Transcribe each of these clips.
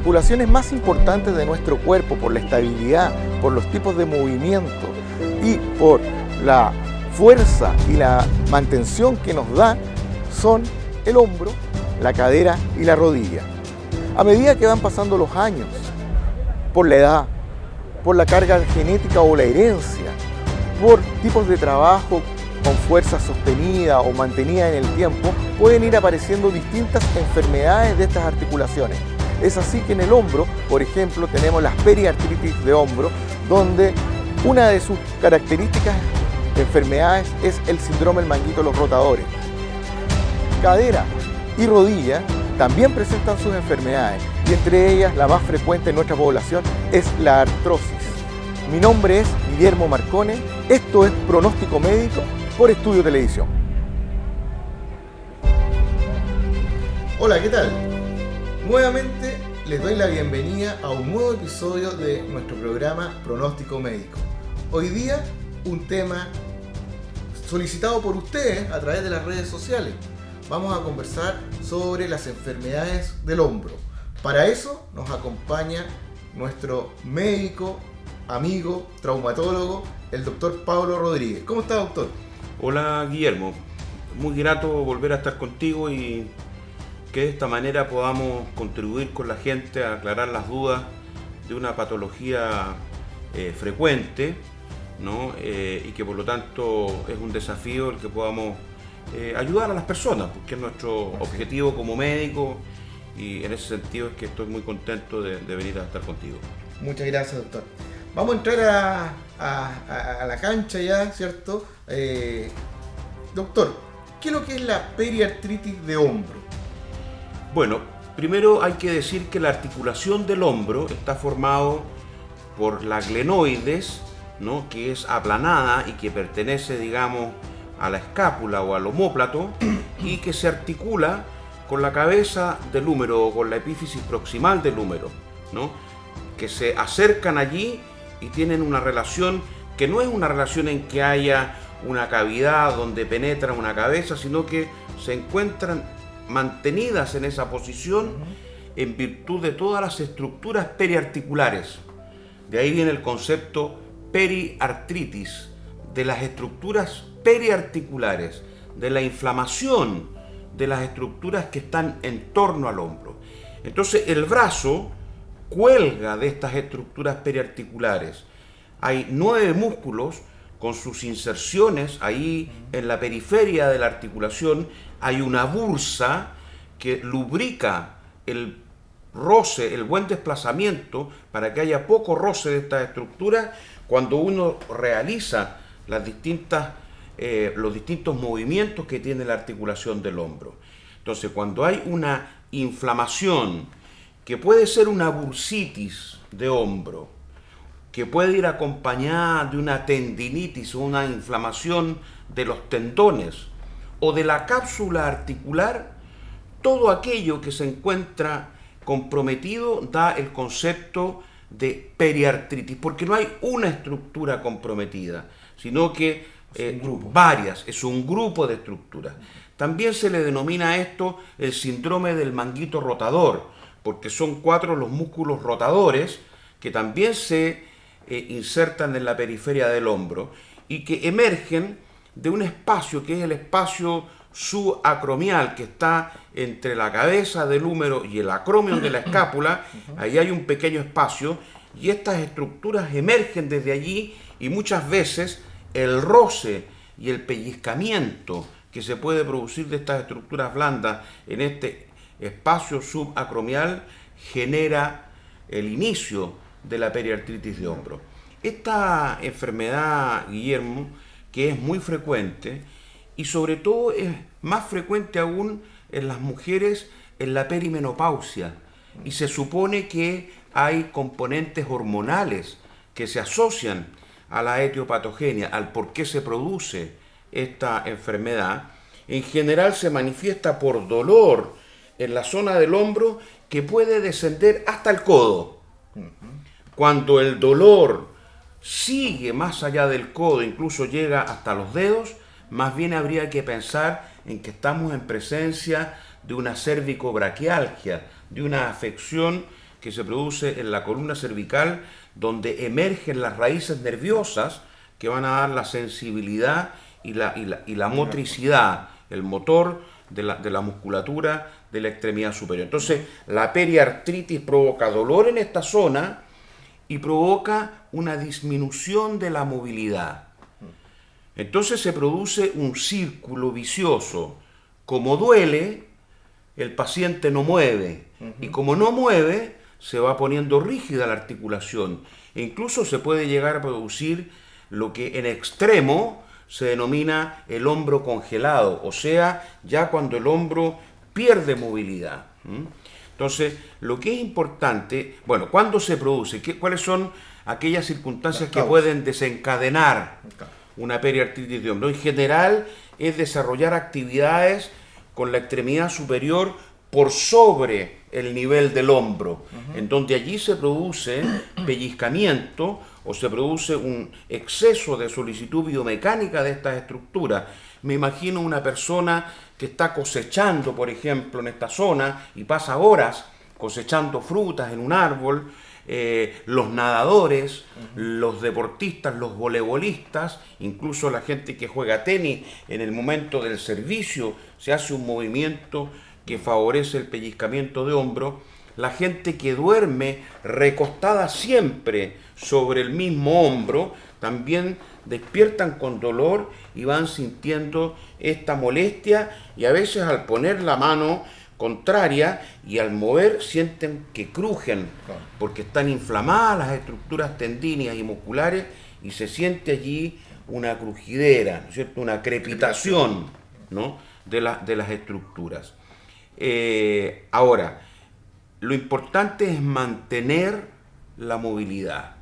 articulaciones más importantes de nuestro cuerpo por la estabilidad, por los tipos de movimiento y por la fuerza y la mantención que nos da son el hombro, la cadera y la rodilla. A medida que van pasando los años, por la edad, por la carga genética o la herencia, por tipos de trabajo con fuerza sostenida o mantenida en el tiempo, pueden ir apareciendo distintas enfermedades de estas articulaciones. Es así que en el hombro, por ejemplo, tenemos las periartritis de hombro, donde una de sus características de enfermedades es el síndrome del manguito de los rotadores. Cadera y rodilla también presentan sus enfermedades y entre ellas la más frecuente en nuestra población es la artrosis. Mi nombre es Guillermo Marcone, esto es Pronóstico Médico por Estudio Televisión. Hola, ¿qué tal? Nuevamente les doy la bienvenida a un nuevo episodio de nuestro programa Pronóstico Médico. Hoy día un tema solicitado por ustedes a través de las redes sociales. Vamos a conversar sobre las enfermedades del hombro. Para eso nos acompaña nuestro médico, amigo, traumatólogo, el doctor Pablo Rodríguez. ¿Cómo está, doctor? Hola, Guillermo. Muy grato volver a estar contigo y que de esta manera podamos contribuir con la gente a aclarar las dudas de una patología frecuente, ¿no? Y que por lo tanto es un desafío el que podamos ayudar a las personas, porque es nuestro objetivo como médico, y en ese sentido es que estoy muy contento de venir a estar contigo. Muchas gracias, doctor. Vamos a entrar a la cancha ya, ¿cierto? Doctor, ¿qué es lo que es la periartritis de hombro? Bueno, primero hay que decir que la articulación del hombro está formado por la glenoides, ¿no? Que es aplanada y que pertenece, digamos, a la escápula o al omóplato y que se articula con la cabeza del húmero o con la epífisis proximal del húmero, ¿no? Que se acercan allí y tienen una relación que no es una relación en que haya una cavidad donde penetra una cabeza, sino que se encuentran mantenidas en esa posición en virtud de todas las estructuras periarticulares. De ahí viene el concepto periartritis, de las estructuras periarticulares, de la inflamación de las estructuras que están en torno al hombro. Entonces el brazo cuelga de estas estructuras periarticulares. Hay 9 músculos con sus inserciones ahí en la periferia de la articulación. Hay una bursa que lubrica el roce, el buen desplazamiento, para que haya poco roce de estas estructuras cuando uno realiza los distintos movimientos que tiene la articulación del hombro. Entonces, cuando hay una inflamación, que puede ser una bursitis de hombro, que puede ir acompañada de una tendinitis o una inflamación de los tendones o de la cápsula articular, todo aquello que se encuentra comprometido da el concepto de periartritis, porque no hay una estructura comprometida, sino que varias, es un grupo de estructuras. También se le denomina a esto el síndrome del manguito rotador, porque son 4 los músculos rotadores que también se insertan en la periferia del hombro y que emergen de un espacio que es el espacio subacromial, que está entre la cabeza del húmero y el acromion de la escápula. Ahí hay un pequeño espacio y estas estructuras emergen desde allí, y muchas veces el roce y el pellizcamiento que se puede producir de estas estructuras blandas en este espacio subacromial genera el inicio de la periartritis de hombro. Esta enfermedad, Guillermo, que es muy frecuente y sobre todo es más frecuente aún en las mujeres en la perimenopausia, y se supone que hay componentes hormonales que se asocian a la etiopatogenia, al por qué se produce esta enfermedad. En general se manifiesta por dolor en la zona del hombro que puede descender hasta el codo. Cuando el dolor sigue más allá del codo, incluso llega hasta los dedos, más bien habría que pensar en que estamos en presencia de una cervicobraquialgia, de una afección que se produce en la columna cervical, donde emergen las raíces nerviosas que van a dar la sensibilidad y la motricidad, el motor de la musculatura de la extremidad superior. Entonces, la periartritis provoca dolor en esta zona y provoca una disminución de la movilidad. Entonces se produce un círculo vicioso. Como duele, el paciente no mueve. Y como no mueve, se va poniendo rígida la articulación. E incluso se puede llegar a producir lo que en extremo se denomina el hombro congelado, o sea, ya cuando el hombro pierde movilidad. Entonces, lo que es importante, bueno, ¿cuándo se produce? ¿Cuáles son aquellas circunstancias que pueden desencadenar una periartritis de hombro? En general, es desarrollar actividades con la extremidad superior por sobre el nivel del hombro, en donde allí se produce pellizcamiento o se produce un exceso de solicitud biomecánica de estas estructuras. Me imagino una persona que está cosechando, por ejemplo, en esta zona y pasa horas cosechando frutas en un árbol, los nadadores, los deportistas, los voleibolistas, incluso la gente que juega tenis, en el momento del servicio se hace un movimiento que favorece el pellizcamiento de hombro. La gente que duerme recostada siempre sobre el mismo hombro, también despiertan con dolor y van sintiendo esta molestia, y a veces al poner la mano contraria y al mover sienten que crujen porque están inflamadas las estructuras tendíneas y musculares y se siente allí una crujidera, ¿no es cierto? Una crepitación, ¿no?, de las estructuras. Ahora, lo importante es mantener la movilidad.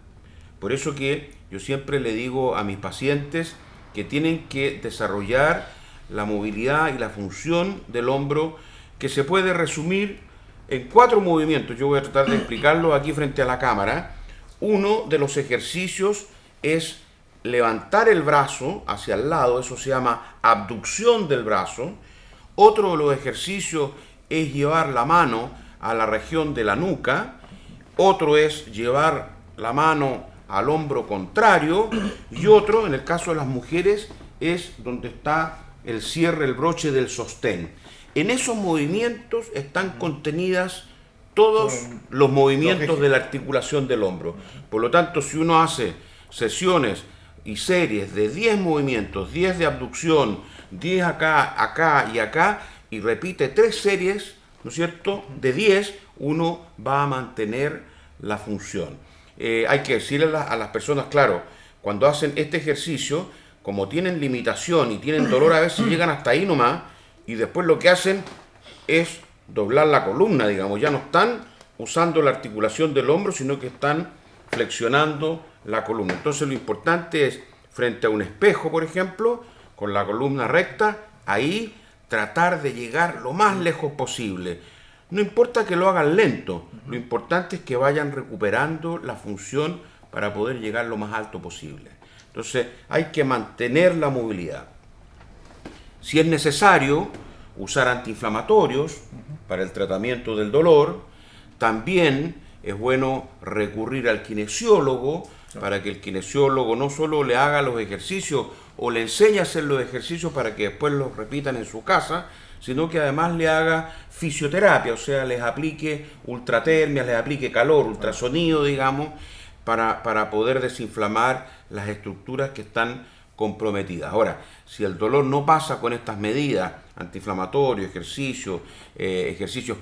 Por eso que yo siempre le digo a mis pacientes que tienen que desarrollar la movilidad y la función del hombro, que se puede resumir en 4 movimientos. Yo voy a tratar de explicarlo aquí frente a la cámara. Uno de los ejercicios es levantar el brazo hacia el lado, eso se llama abducción del brazo. Otro de los ejercicios es llevar la mano a la región de la nuca. Otro es llevar la mano al hombro contrario. Y otro, en el caso de las mujeres, es donde está el cierre, el broche del sostén. En esos movimientos están contenidas todos los movimientos de la articulación del hombro. Por lo tanto, si uno hace sesiones y series de 10 movimientos, 10 de abducción, 10 acá, acá y acá, y repite 3 series, ¿no es cierto?, de 10, uno va a mantener la función. Hay que decirle a las personas, claro, cuando hacen este ejercicio, como tienen limitación y tienen dolor, a veces llegan hasta ahí nomás, y después lo que hacen es doblar la columna, digamos, ya no están usando la articulación del hombro, sino que están flexionando la columna. Entonces lo importante es, frente a un espejo, por ejemplo, con la columna recta, ahí tratar de llegar lo más lejos posible. No importa que lo hagan lento, lo importante es que vayan recuperando la función para poder llegar lo más alto posible. Entonces hay que mantener la movilidad. Si es necesario, usar antiinflamatorios para el tratamiento del dolor. También es bueno recurrir al kinesiólogo para que el kinesiólogo no solo le haga los ejercicios o le enseñe a hacer los ejercicios para que después los repitan en su casa, sino que además le haga fisioterapia, o sea, les aplique ultratermia, les aplique calor, ultrasonido, digamos, para poder desinflamar las estructuras que están comprometidas. Ahora, si el dolor no pasa con estas medidas, antiinflamatorios, ejercicios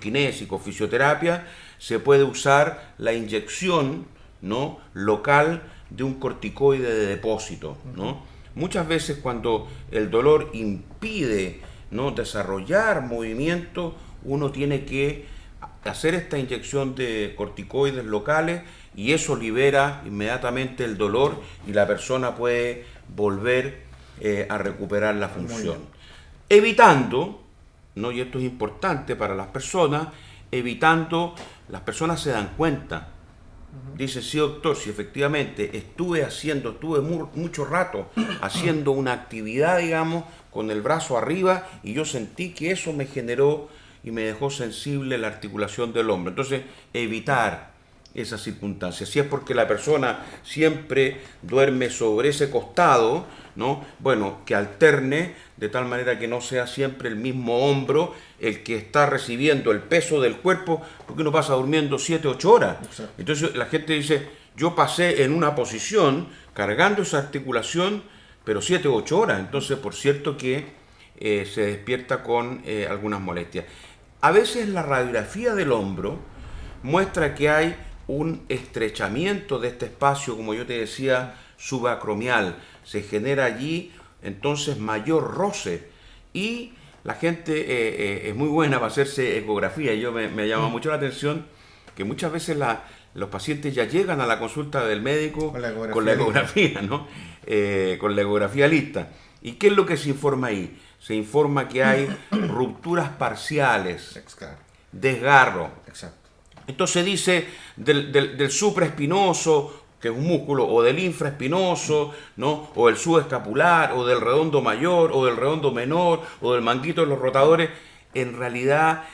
kinésicos, fisioterapia, se puede usar la inyección, ¿no?, local de un corticoide de depósito, ¿no? Muchas veces cuando el dolor impide, ¿no?, desarrollar movimiento, uno tiene que hacer esta inyección de corticoides locales y eso libera inmediatamente el dolor y la persona puede volver a recuperar la función. Evitando, ¿no?, y esto es importante para las personas, las personas se dan cuenta. Dice, sí, doctor, si efectivamente estuve mucho rato haciendo una actividad, digamos, con el brazo arriba y yo sentí que eso me generó y me dejó sensible la articulación del hombro. Entonces, evitar esas circunstancias. Si es porque la persona siempre duerme sobre ese costado, ¿no? Bueno, que alterne de tal manera que no sea siempre el mismo hombro el que está recibiendo el peso del cuerpo, porque uno pasa durmiendo 7, 8 horas. Exacto. Entonces la gente dice, yo pasé en una posición cargando esa articulación, pero 7 u 8 horas. Entonces, por cierto que se despierta con algunas molestias. A veces la radiografía del hombro muestra que hay un estrechamiento de este espacio, como yo te decía, subacromial. Se genera allí entonces mayor roce y la gente es muy buena para hacerse ecografía. Me llama mucho la atención que muchas veces los pacientes ya llegan a la consulta del médico con la ecografía, ¿no? Con la ecografía lista. ¿Y qué es lo que se informa ahí? Se informa que hay rupturas parciales, desgarro. Exacto. Entonces dice del supraespinoso, que es un músculo, o del infraespinoso, ¿no? O del subescapular, o del redondo mayor, o del redondo menor, o del manguito de los rotadores. En realidad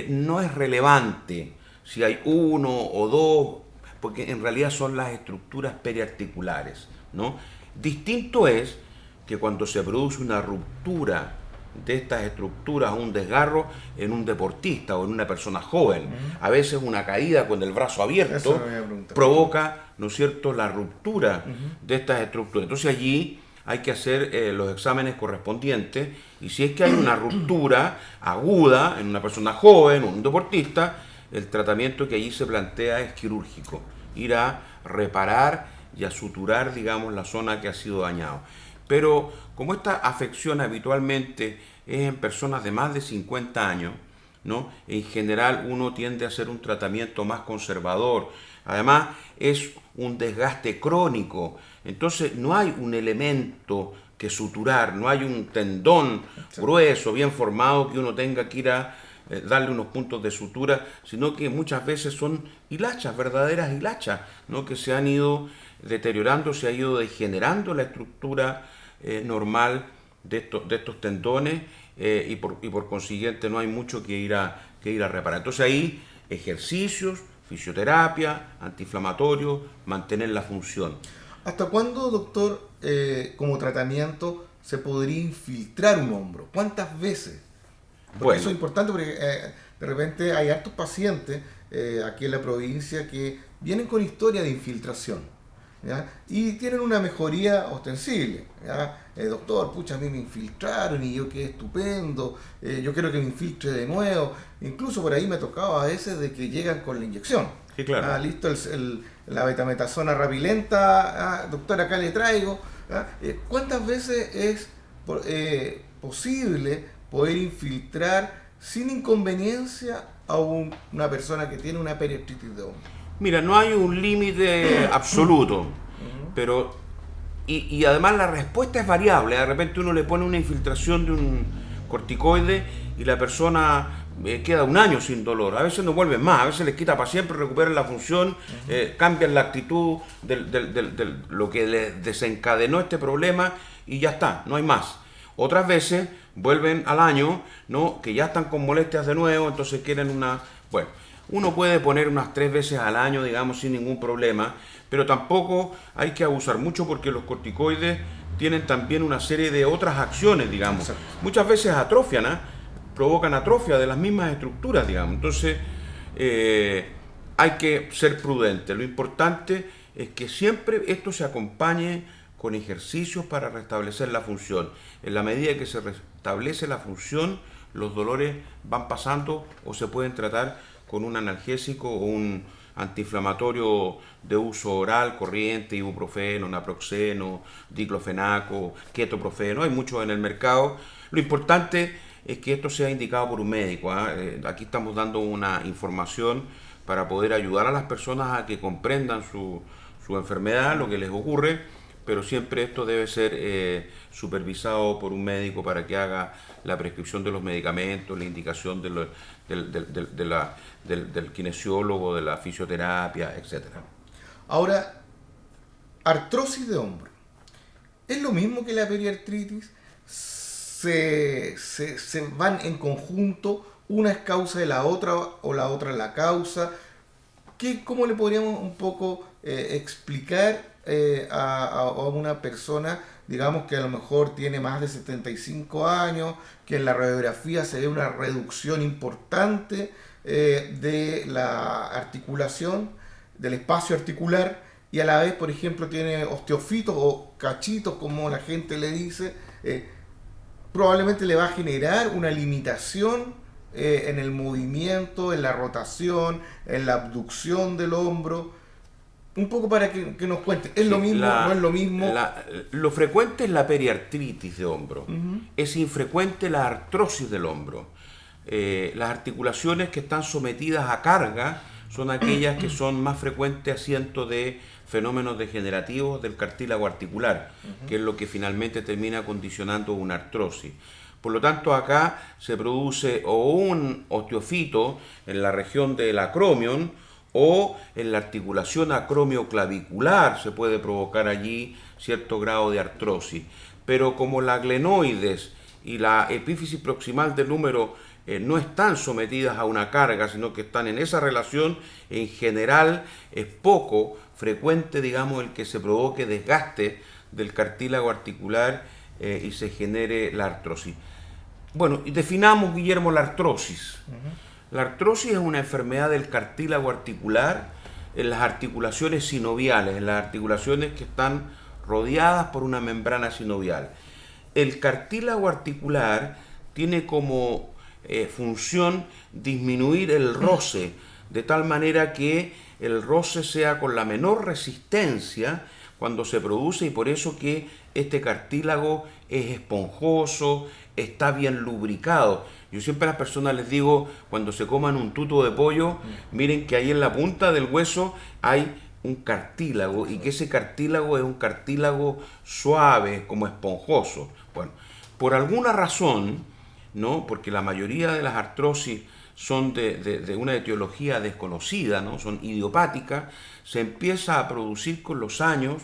no es relevante si hay uno o dos, porque en realidad son las estructuras periarticulares, ¿no? Distinto es que cuando se produce una ruptura de estas estructuras, un desgarro en un deportista o en una persona joven, a veces una caída con el brazo abierto provoca, ¿no es cierto?, la ruptura de estas estructuras. Entonces allí hay que hacer los exámenes correspondientes y si es que hay una ruptura aguda en una persona joven o un deportista, el tratamiento que allí se plantea es quirúrgico, ir a reparar y a suturar, digamos, la zona que ha sido dañada. Pero como esta afección habitualmente es en personas de más de 50 años, ¿no? En general uno tiende a hacer un tratamiento más conservador. Además es un desgaste crónico, entonces no hay un elemento que suturar, no hay un tendón grueso, bien formado que uno tenga que ir a darle unos puntos de sutura, sino que muchas veces son hilachas, verdaderas hilachas, ¿no? Que se han ido deteriorando, se ha ido degenerando la estructura normal de estos tendones y por consiguiente no hay mucho que ir a reparar. Entonces ahí ejercicios, fisioterapia, antiinflamatorios, mantener la función. ¿Hasta cuándo, doctor, como tratamiento se podría infiltrar un hombro? ¿Cuántas veces? Porque bueno, eso es importante porque de repente hay hartos pacientes aquí en la provincia que vienen con historia de infiltración, ¿ya? Y tienen una mejoría ostensible, ¿ya? Doctor, pucha, a mí me infiltraron y yo quedé estupendo, yo quiero que me infiltre de nuevo. Incluso por ahí me tocaba a veces de que llegan con la inyección. Sí, claro. Listo, la betametasona rapilenta, doctor, acá le traigo. ¿Cuántas veces es posible poder infiltrar sin inconveniencia a una persona que tiene una periartritis de hombro? Mira, no hay un límite absoluto, pero y además la respuesta es variable. De repente uno le pone una infiltración de un corticoide y la persona queda un año sin dolor. A veces no vuelven más, a veces les quita para siempre, recuperan la función, cambian la actitud de lo que les desencadenó este problema y ya está, no hay más. Otras veces vuelven al año, ¿no? Que ya están con molestias de nuevo, entonces quieren una... Bueno, uno puede poner unas 3 veces al año, digamos, sin ningún problema, pero tampoco hay que abusar mucho porque los corticoides tienen también una serie de otras acciones, digamos. Exacto. Muchas veces atrofian, provocan atrofia de las mismas estructuras, digamos. Entonces, hay que ser prudente. Lo importante es que siempre esto se acompañe con ejercicios para restablecer la función. En la medida que se restablece la función, los dolores van pasando o se pueden tratar con un analgésico o un antiinflamatorio de uso oral, corriente, ibuprofeno, naproxeno, diclofenaco, ketoprofeno, hay muchos en el mercado. Lo importante es que esto sea indicado por un médico. Aquí estamos dando una información para poder ayudar a las personas a que comprendan su enfermedad, lo que les ocurre, pero siempre esto debe ser supervisado por un médico para que haga la prescripción de los medicamentos, la indicación del kinesiólogo, de la fisioterapia, etc. Ahora, artrosis de hombro. ¿Es lo mismo que la periartritis? ¿Se van en conjunto? una es causa de la otra o la otra es la causa. ¿Cómo le podríamos un poco explicar a una persona, digamos que a lo mejor tiene más de 75 años, que en la radiografía se ve una reducción importante de la articulación, del espacio articular, y a la vez, por ejemplo, tiene osteofitos o cachitos, como la gente le dice, probablemente le va a generar una limitación en el movimiento, en la rotación, en la abducción del hombro? Un poco para que nos cuente. ¿Es lo mismo? ¿No es lo mismo? Lo frecuente es la periartritis de hombro. Es infrecuente la artrosis del hombro. Las articulaciones que están sometidas a carga son aquellas que son más frecuentes asiento de fenómenos degenerativos del cartílago articular, que es lo que finalmente termina condicionando una artrosis. Por lo tanto, acá se produce o un osteofito en la región del acromion o en la articulación acromioclavicular se puede provocar allí cierto grado de artrosis. Pero como la glenoides y la epífisis proximal del húmero no están sometidas a una carga, sino que están en esa relación, en general es poco frecuente, digamos, el que se provoque desgaste del cartílago articular y se genere la artrosis. Bueno, y definamos, Guillermo, la artrosis. La artrosis es una enfermedad del cartílago articular en las articulaciones sinoviales, en las articulaciones que están rodeadas por una membrana sinovial. El cartílago articular tiene como función disminuir el roce, de tal manera que el roce sea con la menor resistencia cuando se produce, y por eso que este cartílago es esponjoso, está bien lubricado. Yo siempre a las personas les digo, cuando se coman un tuto de pollo, miren que ahí en la punta del hueso hay un cartílago, y que ese cartílago es un cartílago suave, como esponjoso. Bueno, por alguna razón, ¿no? Porque la mayoría de las artrosis son de una etiología desconocida, ¿no? Son idiopáticas, se empieza a producir con los años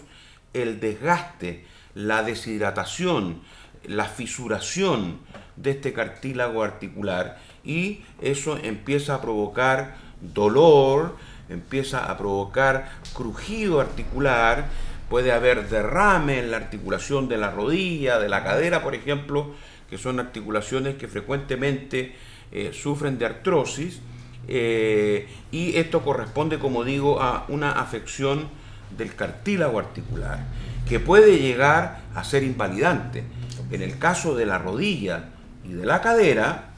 el desgaste, la deshidratación, la fisuración de este cartílago articular, y eso empieza a provocar dolor, empieza a provocar crujido articular, puede haber derrame en la articulación de la rodilla, de la cadera, por ejemplo, que son articulaciones que frecuentemente sufren de artrosis, y esto corresponde, como digo, a una afección del cartílago articular, que puede llegar a ser invalidante. En el caso de la rodilla y de la cadera,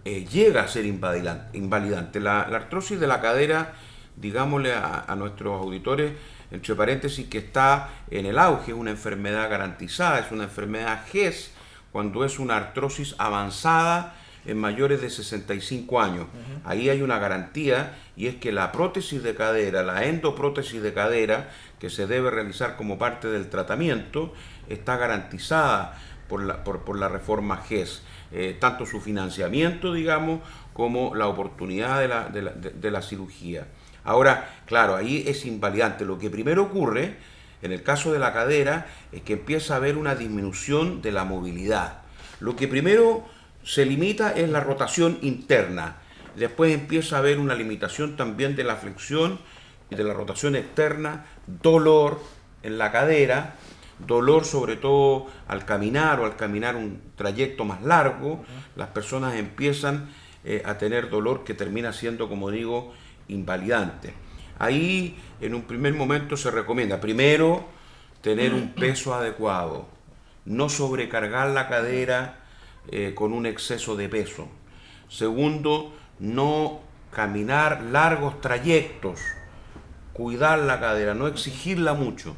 llega a ser invalidante. La artrosis de la cadera, digámosle a nuestros auditores, entre paréntesis, que está en el auge, es una enfermedad garantizada, es una enfermedad GES, cuando es una artrosis avanzada en mayores de 65 años. Ahí hay una garantía, y es que la prótesis de cadera, la endoprótesis de cadera, que se debe realizar como parte del tratamiento, está garantizada por la reforma GES, tanto su financiamiento, digamos, como la oportunidad de la cirugía. Ahora, claro, ahí es invalidante. Lo que primero ocurre en el caso de la cadera es que empieza a haber una disminución de la movilidad. Lo que primero se limita es la rotación interna. Después empieza a haber una limitación también de la flexión y de la rotación externa, dolor en la cadera, dolor sobre todo al caminar un trayecto más largo. Las personas empiezan a tener dolor que termina siendo, como digo, invalidante. Ahí en un primer momento se recomienda primero tener un peso adecuado, no sobrecargar la cadera con un exceso de peso. Segundo, no caminar largos trayectos, cuidar la cadera, no exigirla mucho.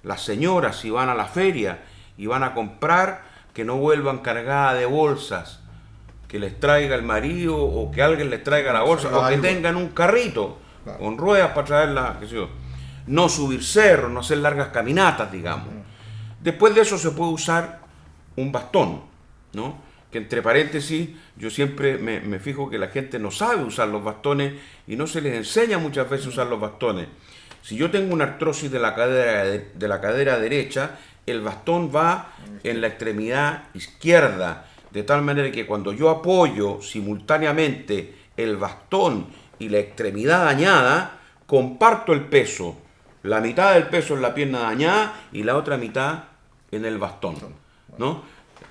Las señoras, si van a la feria y van a comprar, que no vuelvan cargadas de bolsas, que les traiga el marido o que alguien les traiga la bolsa, o que tengan un carrito con ruedas para traerla, qué sé yo. No subir cerros, no hacer largas caminatas, digamos. Después de eso se puede usar un bastón, ¿no? Que entre paréntesis, yo siempre me fijo que la gente no sabe usar los bastones y no se les enseña muchas veces a usar los bastones. Si yo tengo una artrosis de la cadera derecha, el bastón va en la extremidad izquierda de tal manera que cuando yo apoyo simultáneamente el bastón y la extremidad dañada, comparto el peso. La mitad del peso en la pierna dañada y la otra mitad en el bastón, ¿no?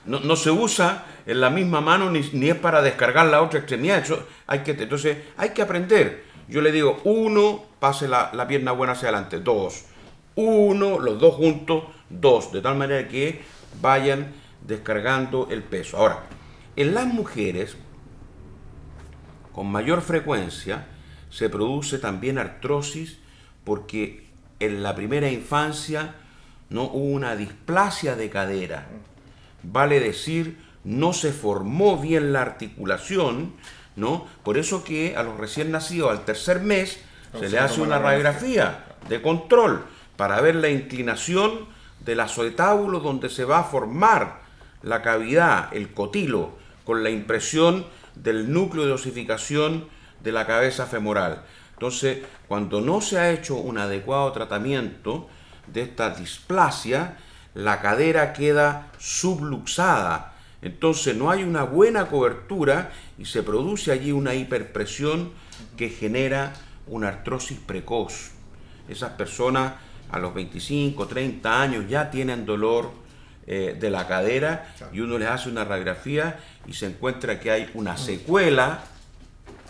No se usa en la misma mano ni es para descargar la otra extremidad. Entonces hay que aprender. Yo le digo, 1, pase la pierna buena hacia adelante, 2, 1, los dos juntos, 2, de tal manera que vayan descargando el peso. Ahora, en las mujeres, con mayor frecuencia, se produce también artrosis porque en la primera infancia no hubo una displasia de cadera. Vale decir, no se formó bien la articulación, ¿no? Por eso que a los recién nacidos, al tercer mes, se le hace una radiografía de control para ver la inclinación del acetábulo donde se va a formar la cavidad, el cotilo, con la impresión del núcleo de osificación de la cabeza femoral. Entonces, cuando no se ha hecho un adecuado tratamiento de esta displasia, la cadera queda subluxada. Entonces no hay una buena cobertura y se produce allí una hiperpresión que genera una artrosis precoz. Esas personas a los 25, 30 años ya tienen dolor de la cadera y uno les hace una radiografía y se encuentra que hay una secuela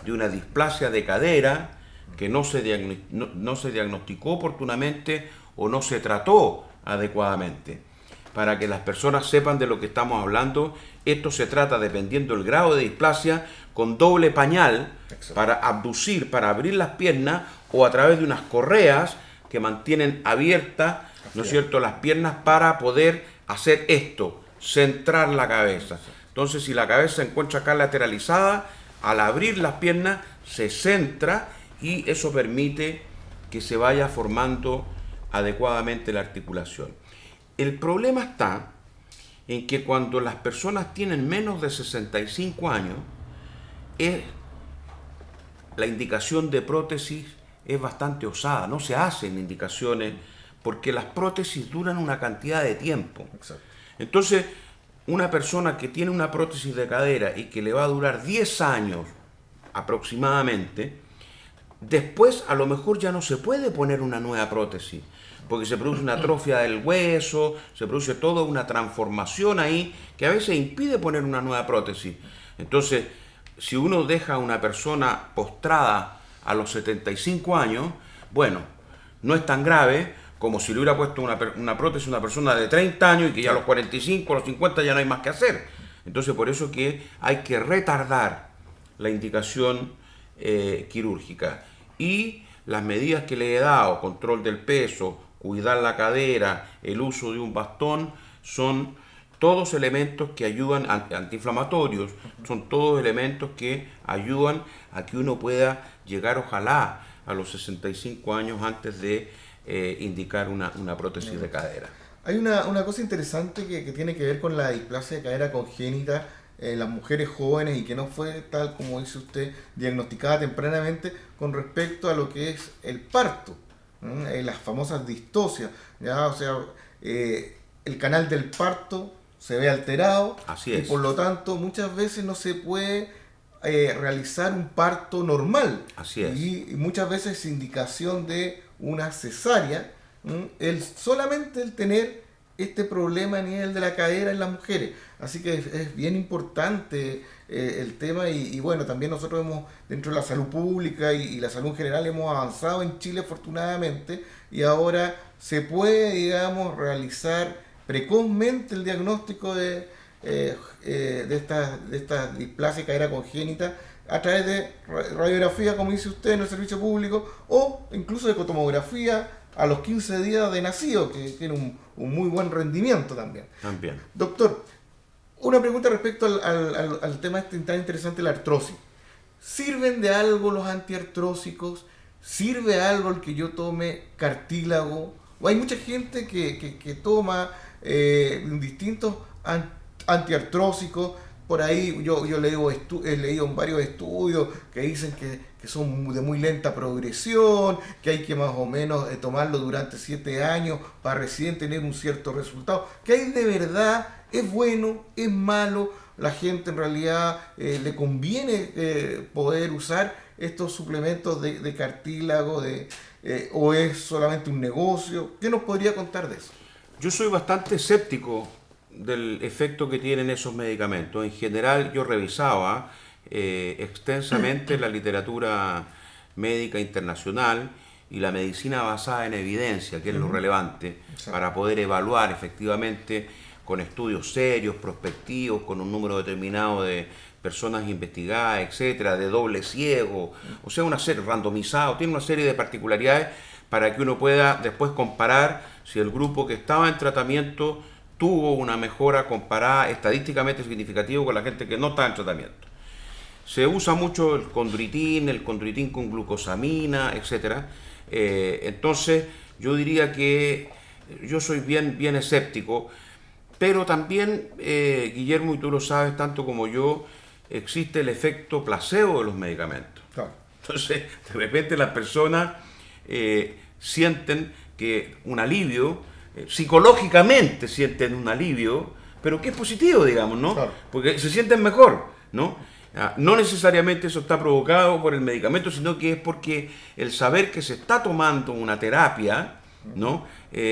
de una displasia de cadera que no se diagnosticó oportunamente o no se trató adecuadamente. Para que las personas sepan de lo que estamos hablando, esto se trata, dependiendo del grado de displasia, con doble pañal para abducir, para abrir las piernas o a través de unas correas que mantienen abiertas, ¿no es cierto?, las piernas para poder hacer esto, centrar la cabeza. Entonces, si la cabeza se encuentra acá lateralizada, al abrir las piernas se centra y eso permite que se vaya formando adecuadamente la articulación. El problema está en que cuando las personas tienen menos de 65 años, la indicación de prótesis es bastante osada. No se hacen indicaciones porque las prótesis duran una cantidad de tiempo. Exacto. Entonces, una persona que tiene una prótesis de cadera y que le va a durar 10 años aproximadamente, después a lo mejor ya no se puede poner una nueva prótesis, porque se produce una atrofia del hueso, se produce toda una transformación ahí que a veces impide poner una nueva prótesis. Entonces, si uno deja a una persona postrada a los 75 años, bueno, no es tan grave como si le hubiera puesto una prótesis a una persona de 30 años y que ya a los 45, a los 50 ya no hay más que hacer. Entonces, por eso que hay que retardar la indicación quirúrgica. Y las medidas que le he dado, control del peso, cuidar la cadera, el uso de un bastón, son todos elementos que ayudan, antiinflamatorios, son todos elementos que ayudan a que uno pueda llegar, ojalá, a los 65 años antes de indicar una prótesis de cadera. Hay una cosa interesante que tiene que ver con la displasia de cadera congénita en las mujeres jóvenes y que no fue, tal como dice usted, diagnosticada tempranamente con respecto a lo que es el parto, las famosas distocias, ¿ya? O sea, el canal del parto se ve alterado. Así es. Y por lo tanto muchas veces no se puede realizar un parto normal. Así es. Y muchas veces es indicación de una cesárea, solamente el tener este problema a nivel de la cadera en las mujeres. Así que es bien importante el tema y bueno, también nosotros hemos, dentro de la salud pública y la salud en general, hemos avanzado en Chile afortunadamente y ahora se puede, digamos, realizar precozmente el diagnóstico de esta displasia de cadera congénita a través de radiografía, como dice usted, en el servicio público, o incluso de ecotomografía a los 15 días de nacido, que tiene un muy buen rendimiento también. Doctor, una pregunta respecto al tema tan interesante, la artrosis. ¿Sirven de algo los antiartrósicos? ¿Sirve algo el que yo tome cartílago? ¿O hay mucha gente que toma distintos antiartrósicos? Por ahí yo he leído en varios estudios que dicen que son de muy lenta progresión, que hay que más o menos tomarlo durante 7 años para recién tener un cierto resultado. ¿Qué hay de verdad? ¿Es bueno? ¿Es malo? la gente en realidad le conviene poder usar estos suplementos de cartílago o es solamente un negocio? ¿Qué nos podría contar de eso? Yo soy bastante escéptico del efecto que tienen esos medicamentos. En general, yo revisaba extensamente la literatura médica internacional y la medicina basada en evidencia, que es lo relevante, para poder evaluar efectivamente con estudios serios, prospectivos, con un número determinado de personas investigadas, etcétera, de doble ciego, o sea, una serie randomizado, tiene una serie de particularidades para que uno pueda después comparar si el grupo que estaba en tratamiento tuvo una mejora comparada estadísticamente significativa con la gente que no está en tratamiento. Se usa mucho el condroitín con glucosamina, etcétera. Entonces, yo diría que yo soy bien escéptico, pero también, Guillermo, y tú lo sabes tanto como yo, existe el efecto placebo de los medicamentos. Claro. Entonces, de repente las personas sienten que un alivio, psicológicamente sienten un alivio, pero que es positivo, digamos, ¿no? Claro. Porque se sienten mejor, ¿no? No necesariamente eso está provocado por el medicamento, sino que es porque el saber que se está tomando una terapia, ¿no?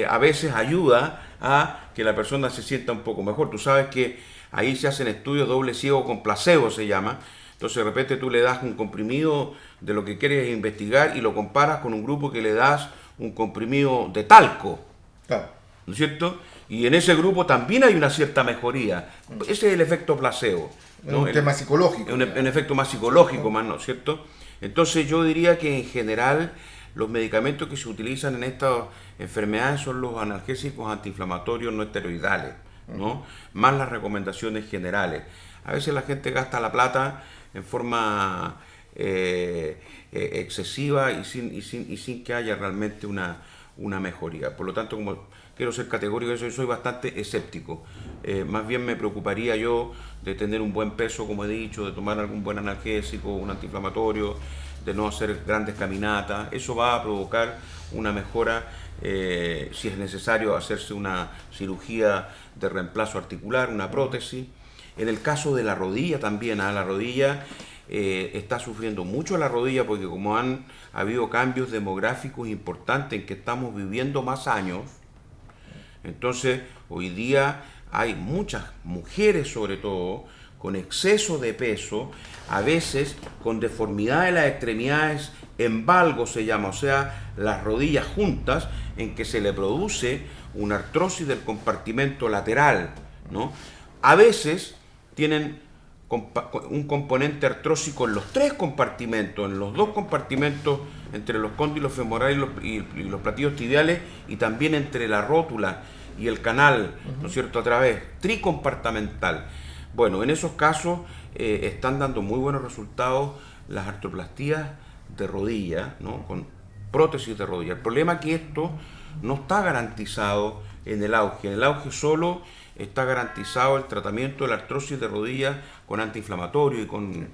A veces ayuda a que la persona se sienta un poco mejor. Tú sabes que ahí se hacen estudios doble ciego con placebo, se llama. Entonces de repente tú le das un comprimido de lo que quieres investigar y lo comparas con un grupo que le das un comprimido de talco. Claro. ¿No es cierto? Y en ese grupo también hay una cierta mejoría. Ese es el efecto placebo, ¿no? Un tema psicológico. Un efecto más psicológico, más, ¿no es cierto? Entonces yo diría que en general los medicamentos que se utilizan en estas enfermedades son los analgésicos antiinflamatorios no esteroidales, ¿no? Más las recomendaciones generales. A veces la gente gasta la plata en forma excesiva y sin que haya realmente una mejoría. Por lo tanto, como quiero ser categórico, yo soy bastante escéptico. Más bien me preocuparía yo de tener un buen peso, como he dicho, de tomar algún buen analgésico, un antiinflamatorio, de no hacer grandes caminatas. Eso va a provocar una mejora, si es necesario hacerse una cirugía de reemplazo articular, una prótesis. En el caso de la rodilla también, la rodilla está sufriendo mucho la rodilla porque como han habido cambios demográficos importantes en que estamos viviendo más años, entonces hoy día hay muchas mujeres sobre todo con exceso de peso, a veces con deformidad de las extremidades, en valgo se llama, o sea, las rodillas juntas, en que se le produce una artrosis del compartimento lateral, ¿no? A veces tienen un componente artrósico en los tres compartimentos, en los dos compartimentos entre los cóndilos femorales y los platillos tibiales, y también entre la rótula y el canal, ¿no es cierto?, a través tricompartamental. Bueno, en esos casos están dando muy buenos resultados las artroplastías de rodilla, ¿no?, con prótesis de rodilla. El problema es que esto no está garantizado en el auge. En el auge solo está garantizado el tratamiento de la artrosis de rodilla con antiinflamatorio y con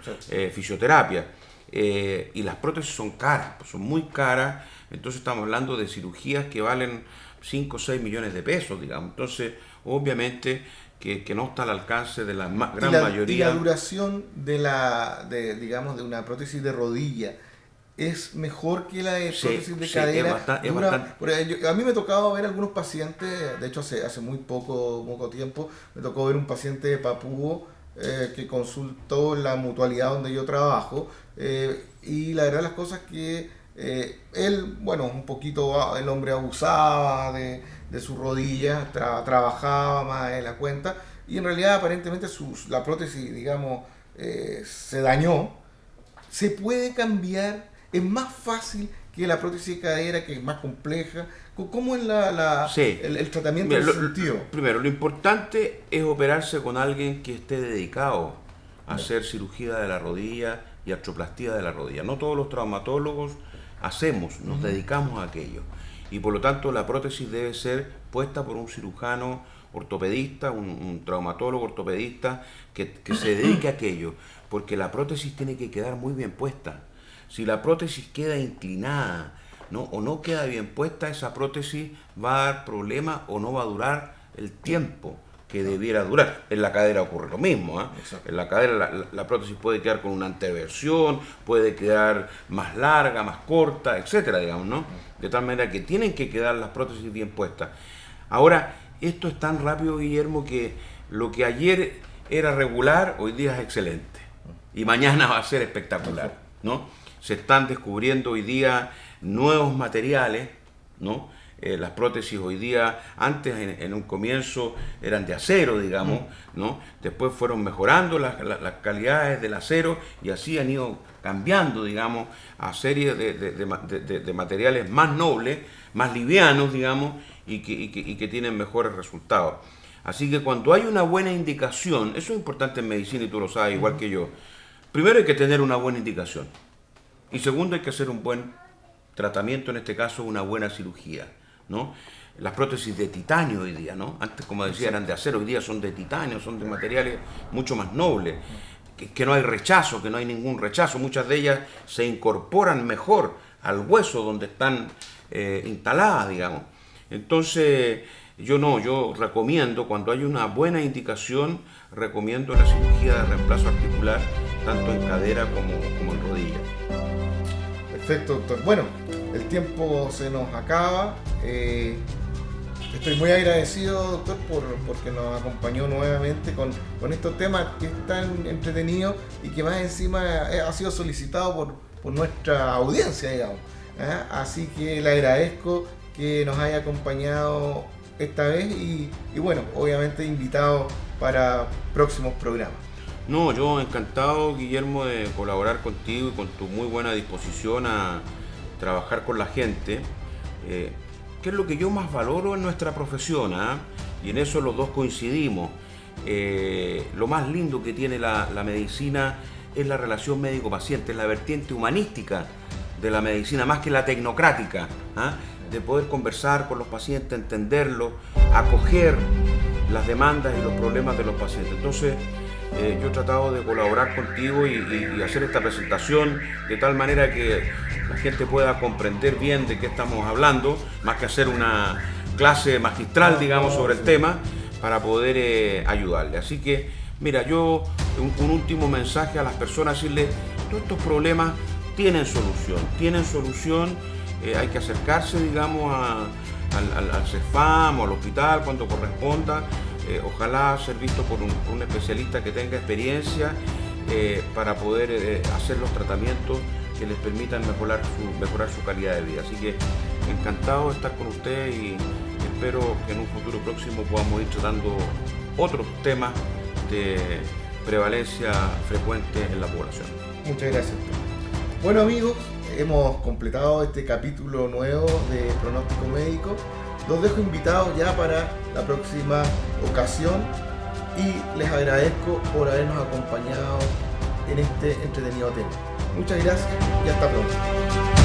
fisioterapia. Y las prótesis son caras, son muy caras. Entonces estamos hablando de cirugías que valen 5 o 6 millones de pesos, digamos. Entonces, obviamente que no está al alcance de la gran mayoría. ¿Y la duración digamos, de una prótesis de rodilla es mejor que la de prótesis de cadera? A mí me ha tocado ver algunos pacientes, de hecho hace muy poco tiempo, me tocó ver un paciente de Papúo que consultó en la mutualidad donde yo trabajo, y la verdad las cosas que él, bueno, un poquito el hombre abusaba de su rodilla, trabajaba más de la cuenta, y en realidad aparentemente la prótesis, digamos, se dañó. ¿Se puede cambiar? ¿Es más fácil que la prótesis de cadera, que es más compleja? ¿Cómo es el tratamiento en ese sentido? Primero, lo importante es operarse con alguien que esté dedicado a hacer cirugía de la rodilla y artroplastía de la rodilla. No todos los traumatólogos nos dedicamos a aquello. Y por lo tanto la prótesis debe ser puesta por un cirujano ortopedista, un traumatólogo ortopedista que se dedique a aquello, porque la prótesis tiene que quedar muy bien puesta. Si la prótesis queda inclinada, ¿no?, o no queda bien puesta, esa prótesis va a dar problemas o no va a durar el tiempo que debiera durar. En la cadera ocurre lo mismo, ¿eh? En la cadera la prótesis puede quedar con una anteversión, puede quedar más larga, más corta, etcétera, digamos, ¿no? De tal manera que tienen que quedar las prótesis bien puestas. Ahora, esto es tan rápido, Guillermo, que lo que ayer era regular, hoy día es excelente. Y mañana va a ser espectacular, ¿no? Se están descubriendo hoy día nuevos materiales, ¿no? Las prótesis hoy día, antes en un comienzo eran de acero, digamos, ¿no? Después fueron mejorando las calidades del acero y así han ido cambiando, digamos, a series de materiales más nobles, más livianos, digamos, y que tienen mejores resultados. Así que cuando hay una buena indicación, eso es importante en medicina y tú lo sabes igual que yo, primero hay que tener una buena indicación y segundo hay que hacer un buen tratamiento, en este caso una buena cirugía, ¿no? Las prótesis de titanio hoy día, ¿no? Antes, como decía, eran de acero, hoy día son de titanio, son de materiales mucho más nobles, que no hay rechazo, que no hay ningún rechazo, muchas de ellas se incorporan mejor al hueso donde están instaladas, digamos. Entonces, yo recomiendo, cuando hay una buena indicación, recomiendo la cirugía de reemplazo articular, tanto en cadera como en rodilla. Perfecto, doctor. Bueno, el tiempo se nos acaba. Estoy muy agradecido, doctor, porque nos acompañó nuevamente con estos temas que están entretenidos y que más encima ha sido solicitado por nuestra audiencia, digamos. Así que le agradezco que nos haya acompañado esta vez y bueno, obviamente invitado para próximos programas. No, yo encantado, Guillermo, de colaborar contigo y con tu muy buena disposición a trabajar con la gente, que es lo que yo más valoro en nuestra profesión, y en eso los dos coincidimos. Lo más lindo que tiene la medicina es la relación médico-paciente, es la vertiente humanística de la medicina, más que la tecnocrática, de poder conversar con los pacientes, entenderlos, acoger las demandas y los problemas de los pacientes. Entonces, yo he tratado de colaborar contigo y hacer esta presentación de tal manera que la gente pueda comprender bien de qué estamos hablando, más que hacer una clase magistral, digamos, sobre el tema, para poder ayudarle. Así que, mira, yo un último mensaje a las personas, decirles, todos estos problemas tienen solución, hay que acercarse, digamos, al CEFAM o al hospital cuando corresponda. Ojalá ser visto por un especialista que tenga experiencia para poder hacer los tratamientos que les permitan mejorar su calidad de vida. Así que encantado de estar con ustedes y espero que en un futuro próximo podamos ir tratando otros temas de prevalencia frecuente en la población. Muchas gracias. Bueno, amigos, hemos completado este capítulo nuevo de Pronóstico Médico. Los dejo invitados ya para la próxima ocasión y les agradezco por habernos acompañado en este entretenido tema. Muchas gracias y hasta pronto.